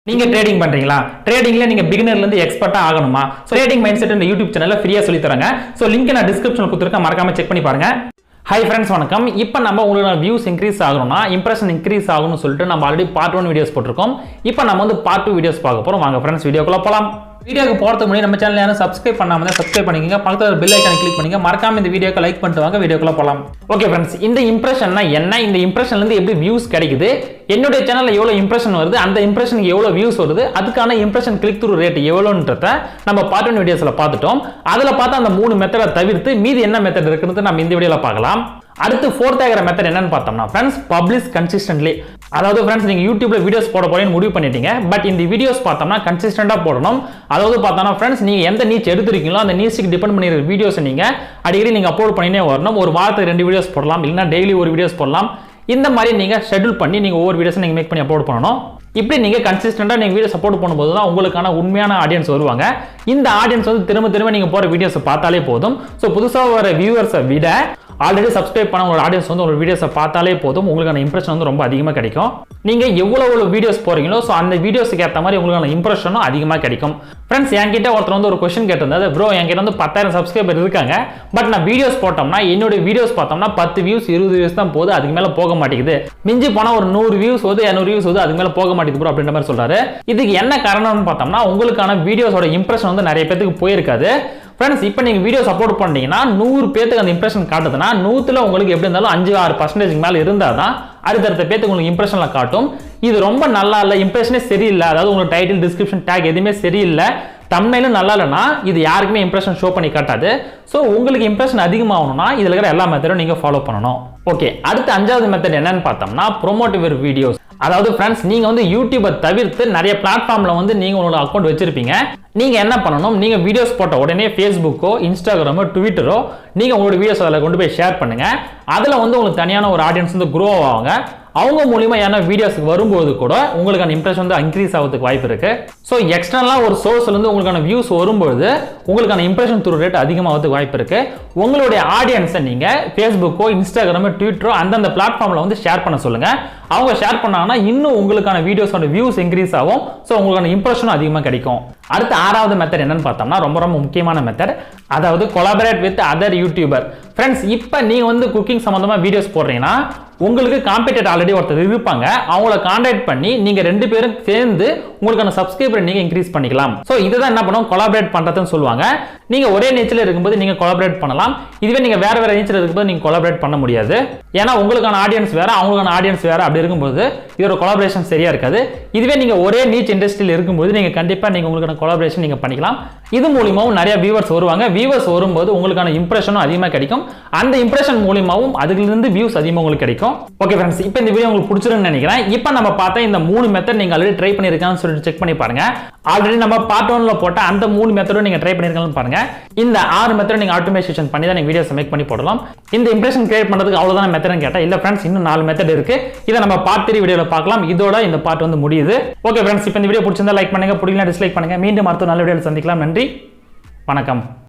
நீங்க ட்ரேடிங் பண்றீங்களா? ட்ரேடிங்ல நீங்க பிகினர்ல இருந்து எக்ஸ்பர்ட்டா ஆகணுமா? ட்ரேடிங் மைண்ட் செட் இந்த யூடியூப் சேனல்ல ஃப்ரீயா சொல்லி தராங்க. சோ லிங்க் நான் டிஸ்கிரிப்ஷன்ல கொடுத்திருக்கேன், மறக்காம செக் பண்ணி பாருங்க. ஹாய் ஃப்ரெண்ட்ஸ், வணக்கம். இப்போ நம்ம உங்களுக்கு வியூஸ் இன்க்ரீஸ் ஆகணும்னா, இம்ப்ரெஷன் இன்க்ரீஸ் ஆகணும்னு சொல்லிட்டு நம்ம ஆல்ரெடி பார்ட் 1 வீடியோஸ் போட்டிருக்கோம். இப்போ நம்ம வந்து பார்ட் 2 வீடியோஸ் பார்க்க போறோம். வாங்க ஃப்ரெண்ட்ஸ், வீடியோக்குள்ள போலாம். வீடியோக்கு போறதுக்கு முன்னாடி நம்ம சேனல் யாரும் சப்ஸ்கிரைப் பண்ணாம இருந்தா சப்ஸ்கிரைப் பண்ணிக்கங்க, பக்கத்துல பெல் ஐகானை கிளிக் பண்ணுங்க, மறக்காம இந்த வீடியோக்கு லைக் பண்ணிட்டு வாங்க. வீடியோக்குள்ள போலாம். ஓகே ஃப்ரெண்ட்ஸ், இந்த இம்ப்ரெஷன்னா என்ன, இந்த இம்ப்ரெஷன்ல இருந்து எப்படி வியூஸ் கிடைக்குது, என்னுடைய சேனல்ல எவ்வளவு இம்ப்ரெஷன் வருது, அந்த இம்ப்ரெஷனுக்கு எவ்வளவு வியூஸ் வருது, அதுக்கான இம்ப்ரெஷன் கிளிக் த்ரூ ரேட் எவ்வளவுன்றத நம்ம பார்ட் 1 வீடியோஸ்ல பார்த்துட்டோம். அதுல பார்த்து அந்த 3 மெத்தடை தவிர்த்து மீதி என்ன மெத்தட் இருக்குன்னு நம்ம இந்த வீடியோல பார்க்கலாம். அடுத்து ஃபோர்த் ஆகிற மெத்தட் என்னன்னு பார்த்தோம்னா ஃப்ரெண்ட்ஸ், பப்ளிஷ் கன்சிஸ்டன்ட்லி. அதாவது ஃப்ரெண்ட்ஸ், நீங்க யூடியூப்ல வீடியோஸ் போட போறேன்னு முடிவு பண்ணிட்டீங்க. பட் இந்த வீடியோஸ் பார்த்தோம்னா கன்சிஸ்டன்டா போடணும். அதாவது பார்த்தோம்னா ஃப்ரெண்ட்ஸ், நீங்க எந்த நீச் எடுத்துருக்கீங்களோ அந்த நீச்சுக்கு டிபெண்ட் பண்ணிருக்கிற வீடியோஸ் நீங்க அடிக்கடி நீங்க அப்லோட் பண்ணினே வரணும். ஒரு வாரத்துக்கு 2 வீடியோஸ் போடலாம், இல்லைன்னா டெய்லி ஒரு வீடியோஸ் போடலாம். இந்த மாதிரி நீங்க ஷெட்யூல் பண்ணி நீங்க ஒவ்வொரு வீடியோஸ் நீங்க மேக் பண்ணி அப்லோட் பண்ணணும். இப்படி நீங்க கன்சிஸ்டன்டா நீங்க வீடியோ சப்போர்ட் பண்ணும்போது தான் உங்களுக்கான உண்மையான ஆடியன்ஸ் வருவாங்க. இந்த ஆடியன்ஸ் வந்து திரும்ப திரும்ப நீங்க போற வீடியோஸ் பார்த்தாலே போதும். ஸோ புதுசா வர வியூவர்ஸை விட ஆல்ரெடி சப்ஸ்கிரைப் பண்ண ஒரு ஆடியன்ஸ் வந்து ஒரு வீடியோஸை பார்த்தாலே போதும், உங்களுக்கான இம்ப்ரெஷன் வந்து ரொம்ப அதிகமாக கிடைக்கும். நீங்க எவ்வளவு வீடியோஸ் போறீங்களோ ஸோ அந்த வீடியோஸ்க்கு ஏற்ற மாதிரி உங்களுக்கான இம்ப்ரெஷனும் அதிகமாக கிடைக்கும். ஃப்ரெண்ட்ஸ், என்கிட்ட ஒருத்தர் வந்து ஒரு கொஸ்டின் கேட்டிருந்தாரு, ப்ரோ என்கிட்ட வந்து 10,000 சப்ஸ்கிரைபர் இருக்காங்க, பட் நான் வீடியோஸ் போட்டோம்னா என்னுடைய வீடியோஸ் பார்த்தோம்னா 10 வியூஸ் 20 வியூஸ் தான் போகுது, அதுக்கு மேல போக மாட்டேங்குது. மிஞ்சி போனா ஒரு 100 வியூஸ் வருது, 200 வியூஸ் வருது, அதுக்கு மேல போக மாட்டேங்குது ப்ரோ அப்படின்ற மாதிரி சொல்றாரு. இதுக்கு என்ன காரணம்னு பார்த்தோம்னா உங்களுக்கான வீடியோஸோட இம்ப்ரெஷன் வந்து நிறைய பேருக்கு போயிருக்காது. ஃப்ரெண்ட்ஸ், இப்போ நீங்க வீடியோ சப்போர்ட் பண்ணீங்கன்னா 100 பேருக்கு அந்த இம்ப்ரெஷன் காட்டுதுன்னா 100ல உங்களுக்கு எப்படி இருந்தாலும் 5-6% மேல இருந்தால் தான் அடுத்தடுத்த பேருக்கு உங்களுக்கு இம்ப்ரெஷன்ல காட்டும். இது ரொம்ப நல்லா இல்லை, இம்ப்ரெஷனே சரியில்லை, அதாவது உங்களுக்கு டைட்டில் டிஸ்கிரிப்ஷன் டேக் எதுவுமே சரியில்லை, தம்ப்நெயிலும் நல்லா இல்லைன்னா இது யாருக்குமே இம்ப்ரெஷன் ஷோ பண்ணி காட்டாது. ஸோ உங்களுக்கு இம்ப்ரெஷன் அதிகமாகணும்னா இதில் இருக்கிற எல்லா மெத்தடும் நீங்கள் ஃபாலோ பண்ணணும். ஓகே, அடுத்து 5வது மெத்தட் என்னன்னு பார்த்தோம்னா ப்ரோமோட்டிவ் வீடியோஸ். அதாவது ஃப்ரெண்ட்ஸ், நீங்க வந்து யூடியூபை தவிர்த்து நிறைய பிளாட்ஃபார்ம்ல வந்து நீங்க உங்களோட அக்கௌண்ட் வச்சிருப்பீங்க. நீங்க என்ன பண்ணணும், நீங்க வீடியோஸ் போட்ட உடனே ஃபேஸ்புக்கோ இன்ஸ்டாகிராமோ ட்விட்டரோ நீங்க உங்களோட வீடியோஸ் அதில் கொண்டு போய் ஷேர் பண்ணுங்க. அதில் வந்து உங்களுக்கு தனியான ஒரு ஆடியன்ஸ் வந்து க்ரோ ஆவாங்க. அவங்க மூலியமா என்ன வீடியோஸ்க்கு வரும்போது கூட உங்களுக்கான இம்ப்ரெஷன் வந்து இன்க்ரீஸ் ஆகிறதுக்கு வாய்ப்பு இருக்கு. ஸோ எக்ஸ்டர்னலா ஒரு சோர்ஸ்ல இருந்து உங்களுக்கான வியூஸ் வரும்போது உங்களுக்கான இம்ப்ரெஷன் த்ரூ ரேட் அதிகமாகிறதுக்கு வாய்ப்பு இருக்கு. உங்களுடைய ஆடியன்ஸை நீங்க ஃபேஸ்புக்கோ இன்ஸ்டாகிராமோ ட்விட்டரோ அந்தந்த பிளாட்ஃபார்ம்ல வந்து ஷேர் பண்ண சொல்லுங்க. அவங்க ஷேர் பண்ணாங்கன்னா இன்னும் உங்களுக்கான வீடியோஸோட வியூஸ் இன்க்ரீஸ் ஆகும். ஸோ உங்களுக்கான இம்ப்ரெஷனும் அதிகமாக கிடைக்கும். அடுத்து 6வது மெத்தட் என்னன்னு பார்த்தோம்னா ரொம்ப ரொம்ப முக்கியமான மெத்தட், அதாவது collaborate with other YouTuber. Friends, இப்போ நீங்க வந்து குக்கிங் சம்பந்தமா வீடியோஸ் போடுறீங்கன்னா உங்களுக்கு காம்படிட்டர் ஆல்ரெடி ஒருத்தர் இருப்பாங்க, அவங்கள கான்டாக்ட் பண்ணி நீங்க 2 பேரும் சேர்ந்து உங்களுக்கான சப்ஸ்கிரைபர் நீங்க இன்க்ரீஸ் பண்ணிக்கலாம். சோ இதுதான் என்ன பண்ணுவோம், கொலாபரேட் பண்றதுன்னு சொல்லுவாங்க. நீங்க ஒரே நேச்சர்ல இருக்கும்போது நீங்க கொலாபரேட் பண்ணலாம். இதுவே நீங்க வேற வேற நேச்சர்ல இருக்கும்போது நீங்க கொலாபரேட் பண்ண முடியாது. ஏன்னா உங்களுக்கான ஆடியன்ஸ் வேற, அவங்களுக்கான ஆடியன்ஸ் வேற. அப்படி இருக்கும்போது இதோட கொலாபரேஷன் சரியா இருக்காது. இதுவே நீங்க ஒரே நீச் இண்டஸ்ட்ரியில் இருக்கும்போது நீங்க கண்டிப்பா நீங்க உங்களுக்கான கொலாபரேஷன் நீங்க பண்ணிக்கலாம். இது மூலமாவும் நிறைய வியூவர்ஸ் வருவாங்க. வியூவர்ஸ் வரும்போது உங்களுக்கான இம்ப்ரெஷனும் அதிகமாக கிடைக்கும். அந்த இம்ப்ரெஷன் மூலமாவும் அதிலிருந்து வியூஸ் அதிகமாக உங்களுக்கு கிடைக்கும். ஓகே ஃப்ரெண்ட்ஸ், இப்போ இந்த வீடியோ உங்களுக்கு பிடிச்சிருக்குன்னு நினைக்கிறேன். இப்போ நம்ம பார்த்த இந்த 3 மெத்தட் நீங்க ஆல்ரெடி ட்ரை பண்ணிருக்கான்னு சொல்லிட்டு செக் பண்ணி பாருங்க. ஆல்ரெடி நம்ம பார்ட் 1ல போட்ட அந்த 3 மெத்தடும் நீங்க ட்ரை பண்ணிருக்கான்னு பாருங்க. இந்த 6 மெத்தட் நீங்க ஆட்டோமேஷன் பண்ணி தான் நீங்க வீடியோஸ் மேக் பண்ணி போடலாம். இந்த இம்ப்ரெஷன் கிரியேட் பண்றதுக்கு அவ்வளவுதான் மெத்தட்னு கேட்டா இல்ல ஃப்ரெண்ட்ஸ், இன்னும் 4 மெத்தட் இருக்கு. இதை நம்ம பார்ட் 3 வீடியோல பார்க்கலாம். இதோட இந்த பார்ட் வந்து முடியுது. ஓகே ஃப்ரெண்ட்ஸ், இப்போ இந்த வீடியோ பிடிச்சிருந்தா லைக் பண்ணுங்க, பிடிக்கலனா டிஸ்லைக் பண்ணுங்க. மீண்டும் அடுத்த நல்ல வீடியோல சந்திக்கலாம். நன்றி, வணக்கம்.